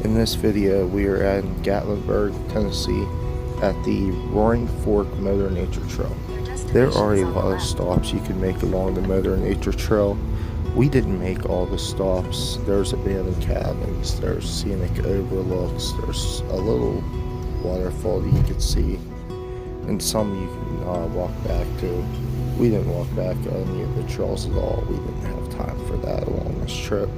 In this video, we are at Gatlinburg, Tennessee at the Roaring Fork Motor Nature Trail. There are a lot of stops you can make along the Motor Nature Trail. We didn't make all the stops. There's abandoned cabins, there's scenic overlooks, there's a little waterfall that you can see, and some you can walk back to. We didn't walk back on any of the trails at all. We didn't have time for that along this trip.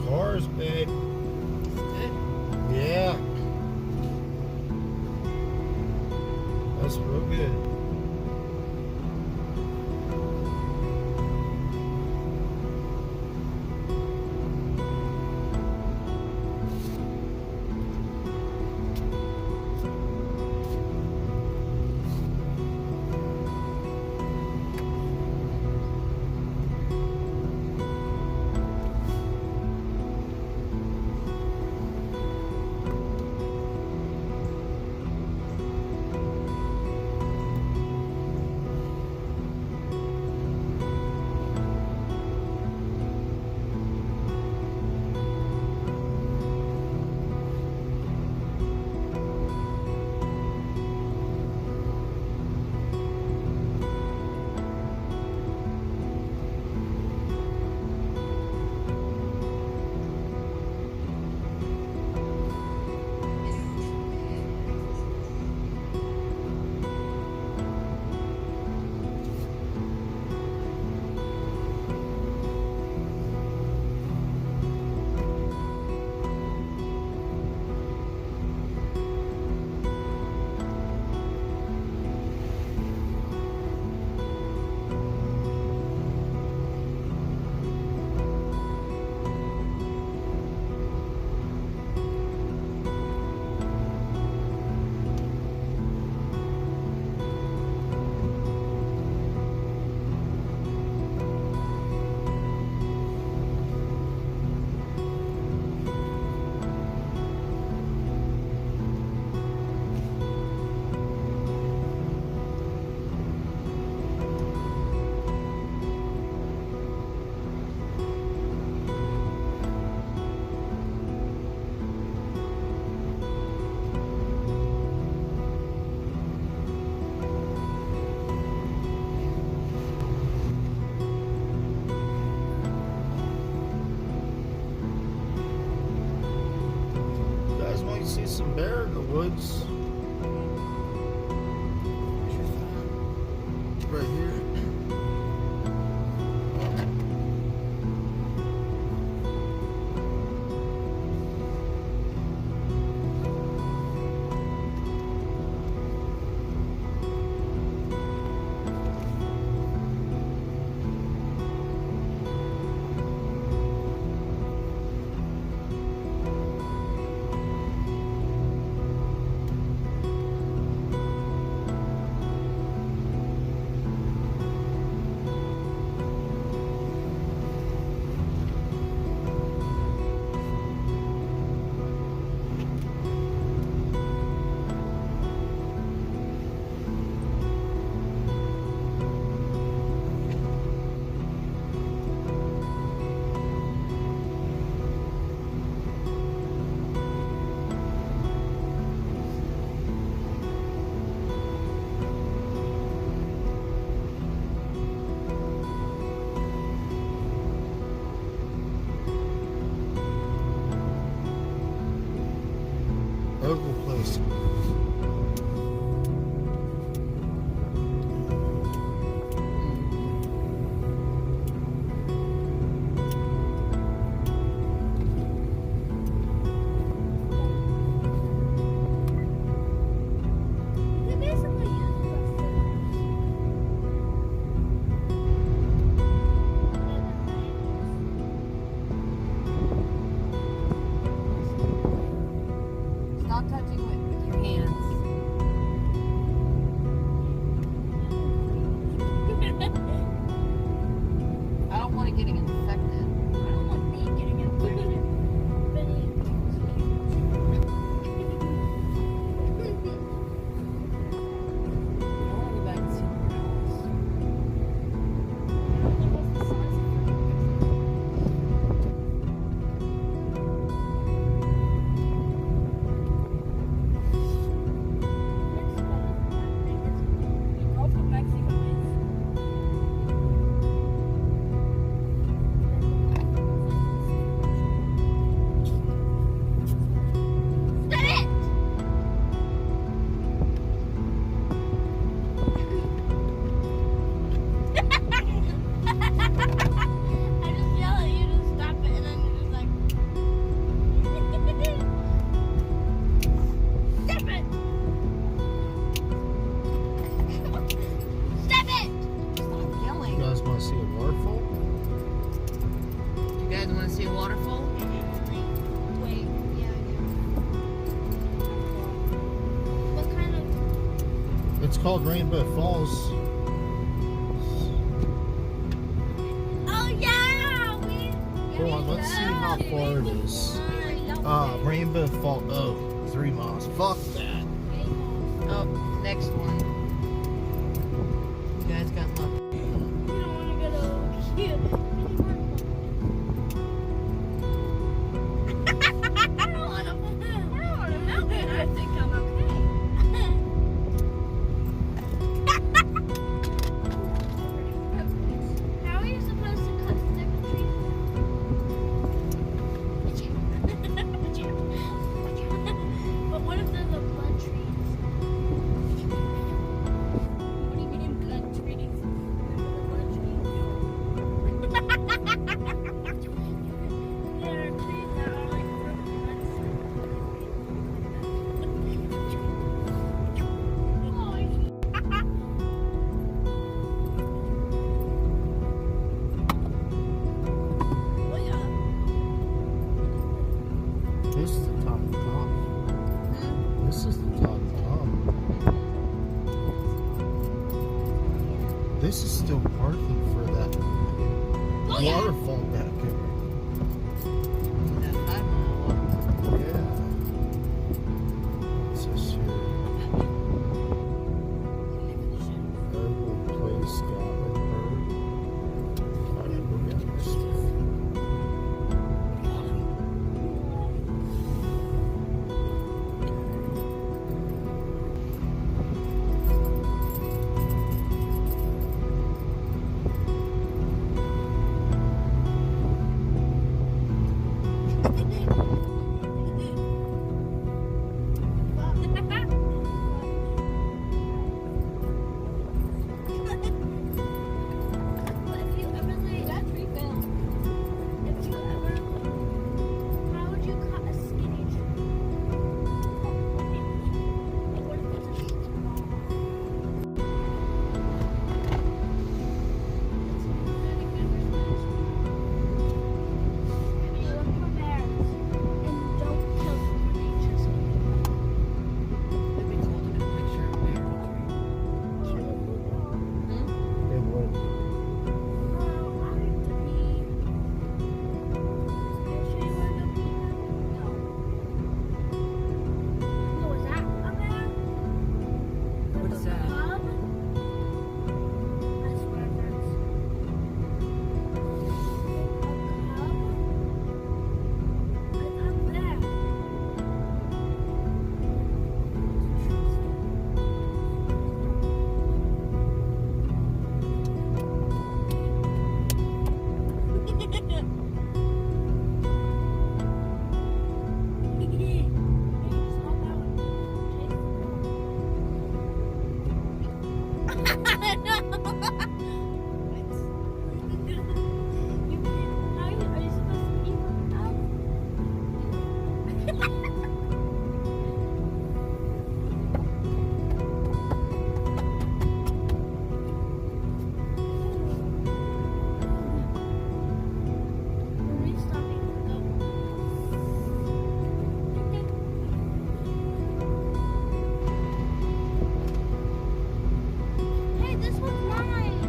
Cars, babe. Yeah. That's real good. See some bear in the woods. Right here. Falls. Stop touching with your hands. I don't want it getting infected. I don't want me getting infected. I want to go back and see your house. Stop yelling. You guys want to see a waterfall? You guys want to see a waterfall? Wait, yeah, I do. What kind of... It's called Rainbow Falls. Oh, yeah! Hold on, let's see how far it is. Rainbow Falls. Oh, 3 miles. Fuck that. Oh, next one. You guys got luck. You don't want to go to cute. I don't want to melt it. I think I'm okay. How are you supposed to cut stick trees? But what if there's a blood trees? What do you mean blood trees? Blood trees? There are trees that are like from blood This is the top of the top. This is the top of the top. This is still parking for that waterfall back there. That 5 mile walk. Yeah. This is here. Oval Place, Gatlinburg. Alright, we're getting this stuff. Wait, this one's mine.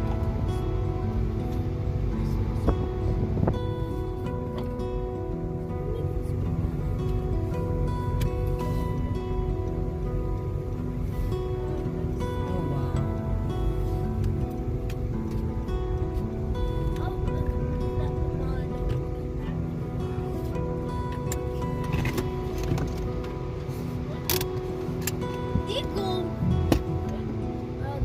Oh wow. Oh, look, that's mine. Eagle. Oh,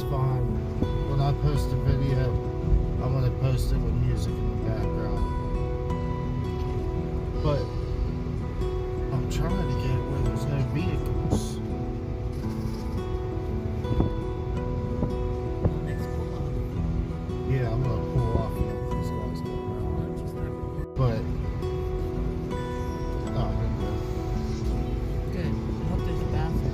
fine. When I post a video, I'm gonna post it with music in the background. But I'm trying to get where there's no vehicles. Next pull up. Yeah, I'm gonna pull off and let these guys go around. But oh, I'm good. Good. I hope there's a bathroom.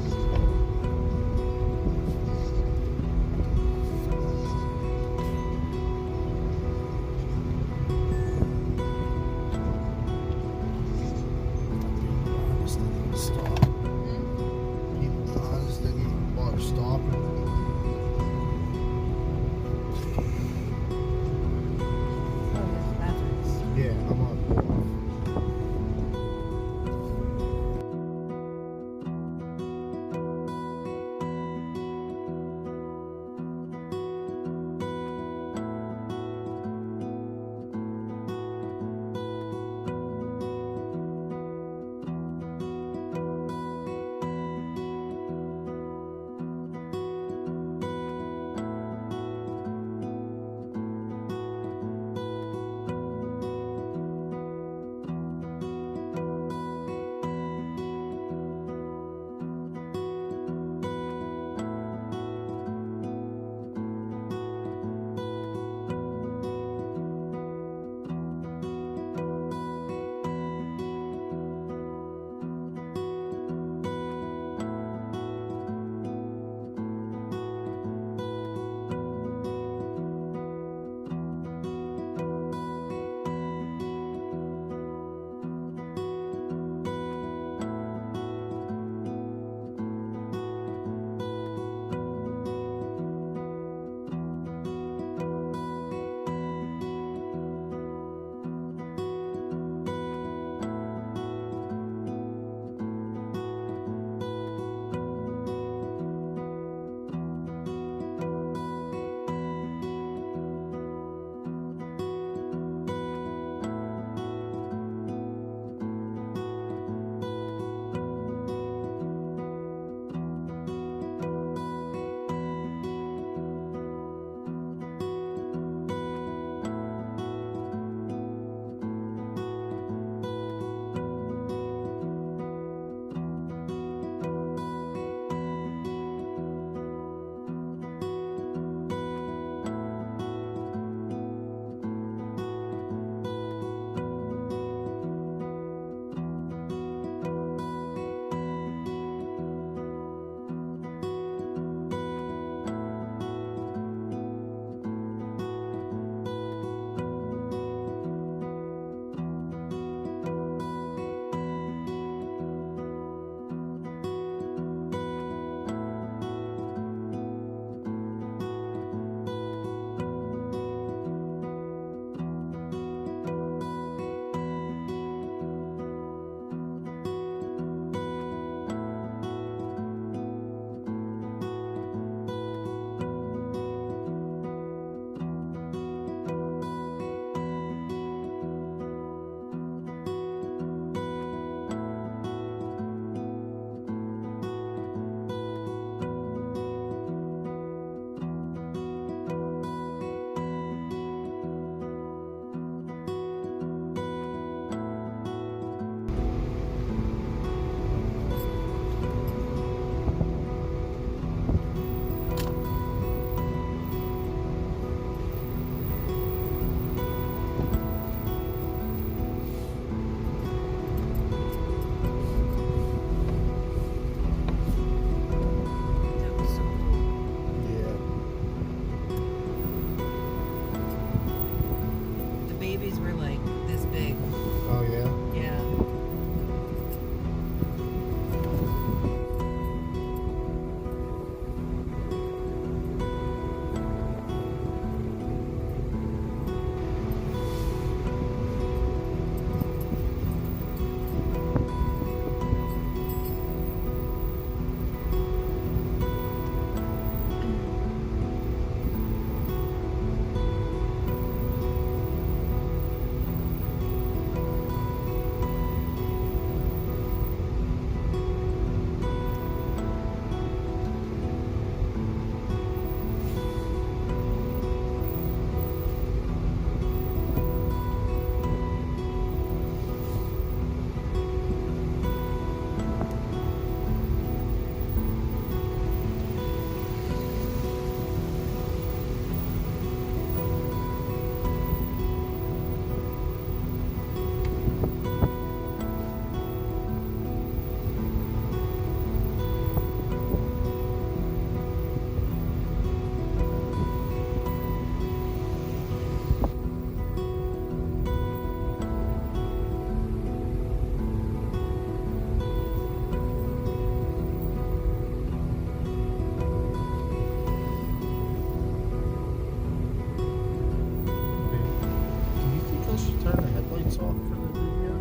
lights off for the video.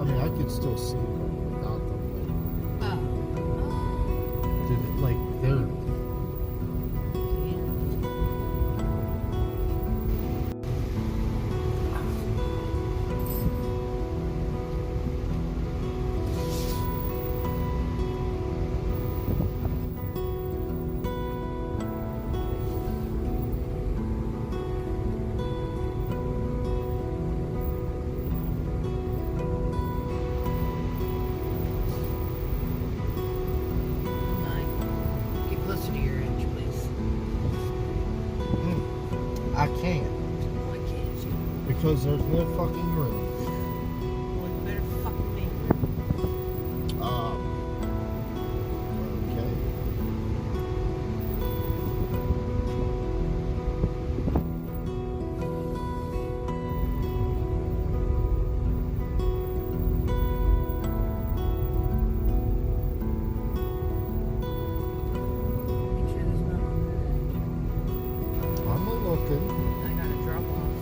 I mean, I could still see them without them, Oh. but did it, like they're. Get closer to your edge, please. I can't Why can't you? because there's no fucking room. Well, you better fucking make room. Okay. Make sure there's none on that. I'm a looking. I gotta drop off.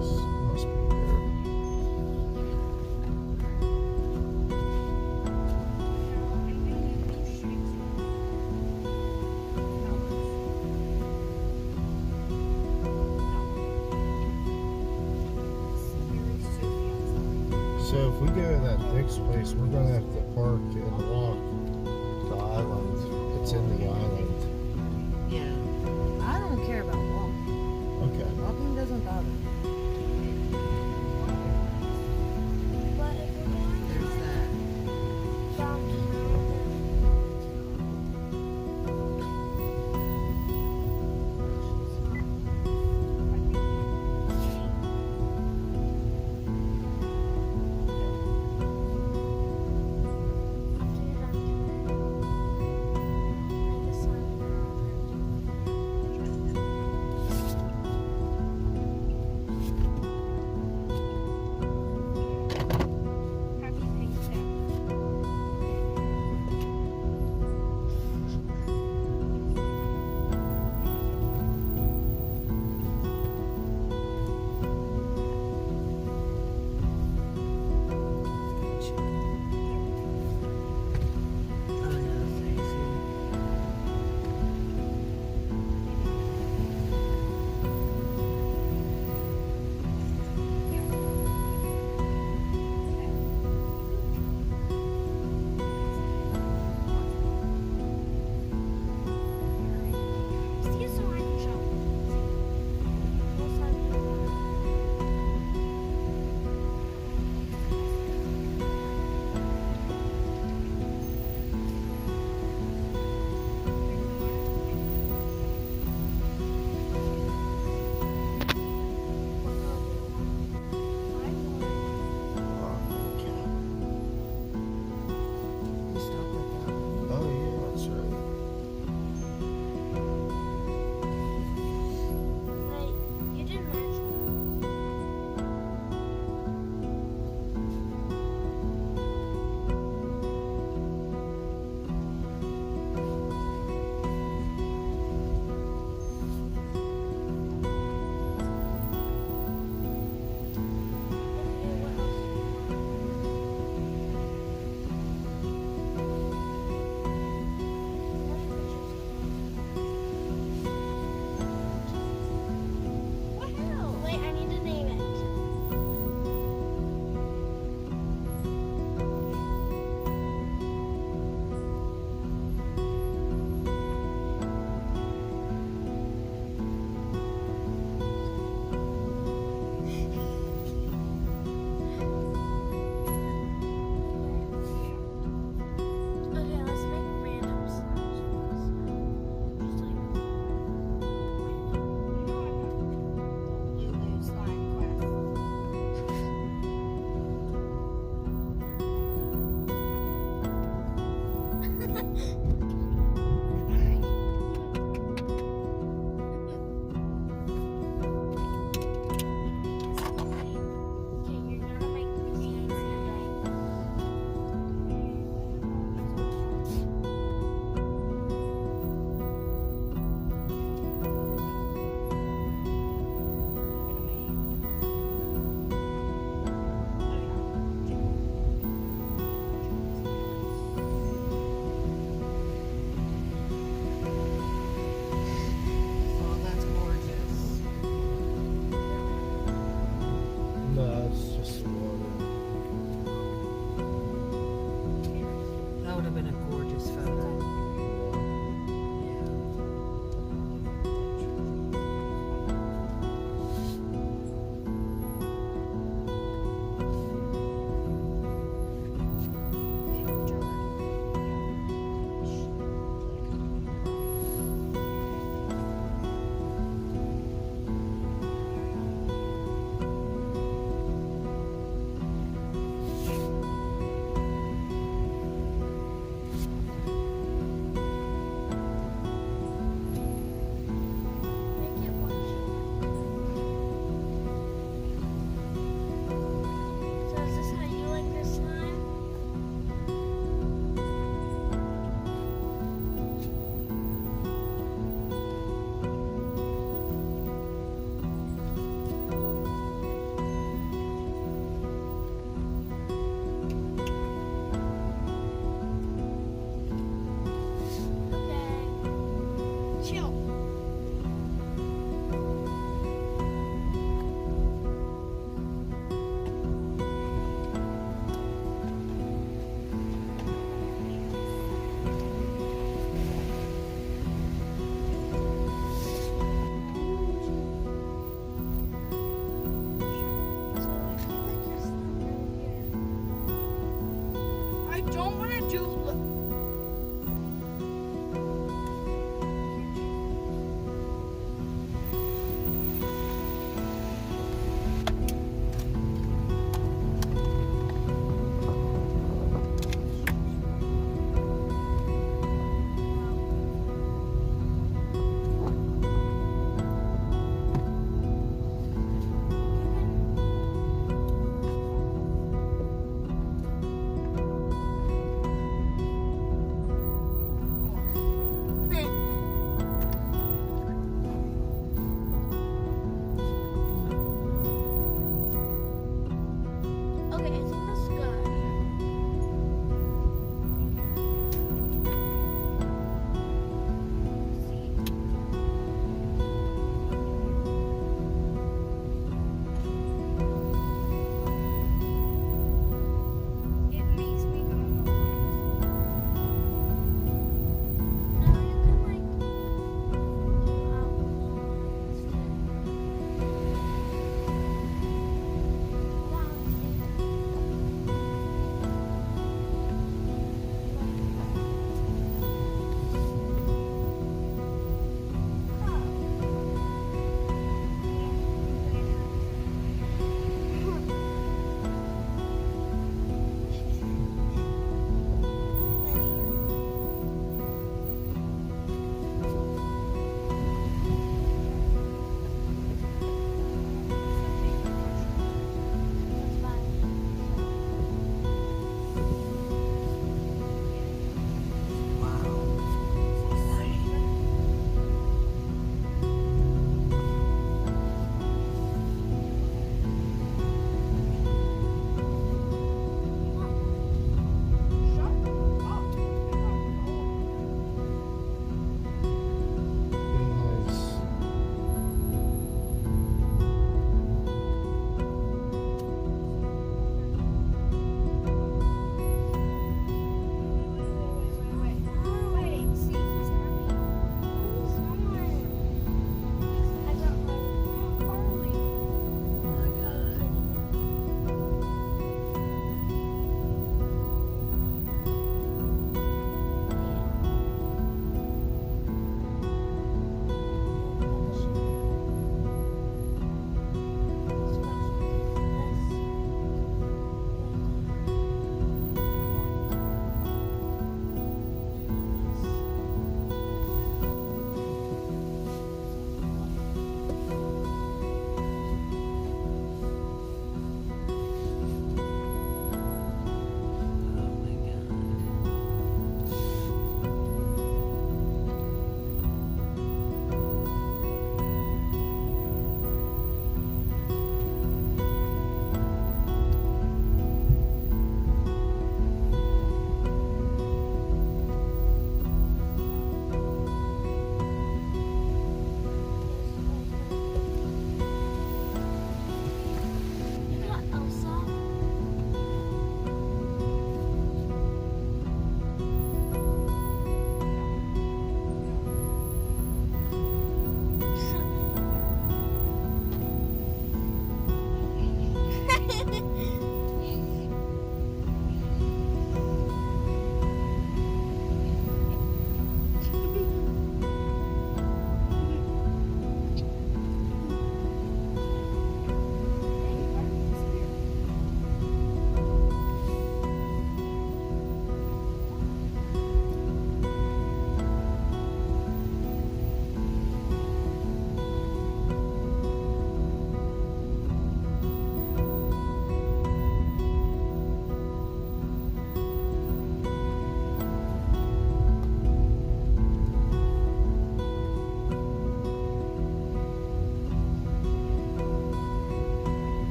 place must be there. So if we go to that Dick's place, we're gonna have to park and walk the island. It's in the island. Yeah. I don't care about walking. Okay. Walking doesn't bother me. But if we're going There's that. Oh no, Stacey. You stop at that one. Oh yeah, that's right. Wait, you didn't mention. Okay, what else? Wait, I need to name it. Okay, let's make random sounds first. Just like Lulu slime quest. Okay, you're gonna make me dance, right? Oh, that's gorgeous. No, it's just water. That would have been a gorgeous photo. don't want to do.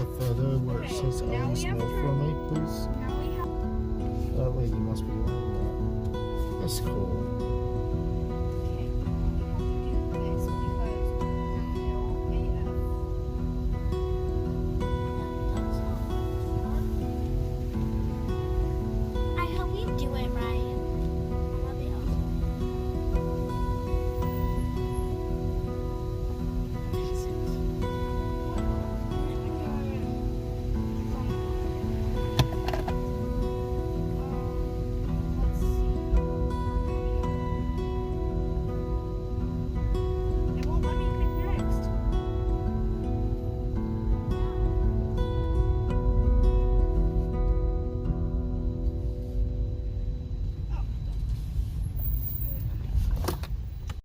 a photo where it says Ellie's no for me, please? That lady must be wearing that. That's cool.